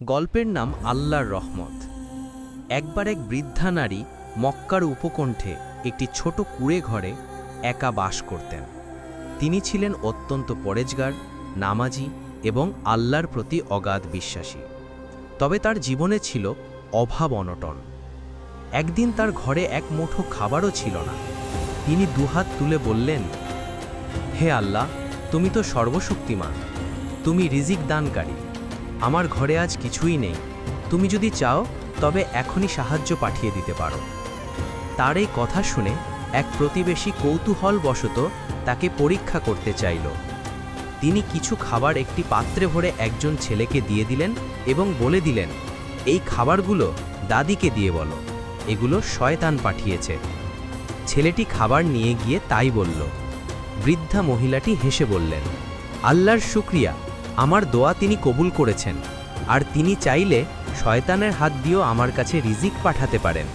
গল্পের নাম আল্লাহর রহমত। একবার এক বৃদ্ধা নারী মক্কার উপকণ্ঠে একটি ছোট কুঁড়ে ঘরে একা বাস করতেন। তিনি ছিলেন অত্যন্ত পরেজগার, নামাজি এবং আল্লাহর প্রতি অগাধ বিশ্বাসী। তবে তার জীবনে ছিল অভাব অনটন। একদিন তার ঘরে এক মুঠো খাবারও ছিল না। তিনি দুহাত তুলে বললেন, হে আল্লাহ, তুমি তো সর্বশক্তিমান, তুমি রিজিক দানকারী। আমার ঘরে আজ কিছুই নেই, তুমি যদি চাও তবে এখনই সাহায্য পাঠিয়ে দিতে পারো। তার এই কথা শুনে এক প্রতিবেশী কৌতূহলবশত তাকে পরীক্ষা করতে চাইল। তিনি কিছু খাবার একটি পাত্রে ভরে একজন ছেলেকে দিয়ে দিলেন এবং বলে দিলেন, এই খাবারগুলো দাদিকে দিয়ে বলো, এগুলো শয়তান পাঠিয়েছে। ছেলেটি খাবার নিয়ে গিয়ে তাই বলল। বৃদ্ধা মহিলাটি হেসে বললেন, আল্লাহর শুকরিয়া, আমার দোয়া তিনি কবুল করেছেন, আর তিনি চাইলে শয়তানের হাত দিয়েও আমার কাছে রিজিক পাঠাতে পারেন।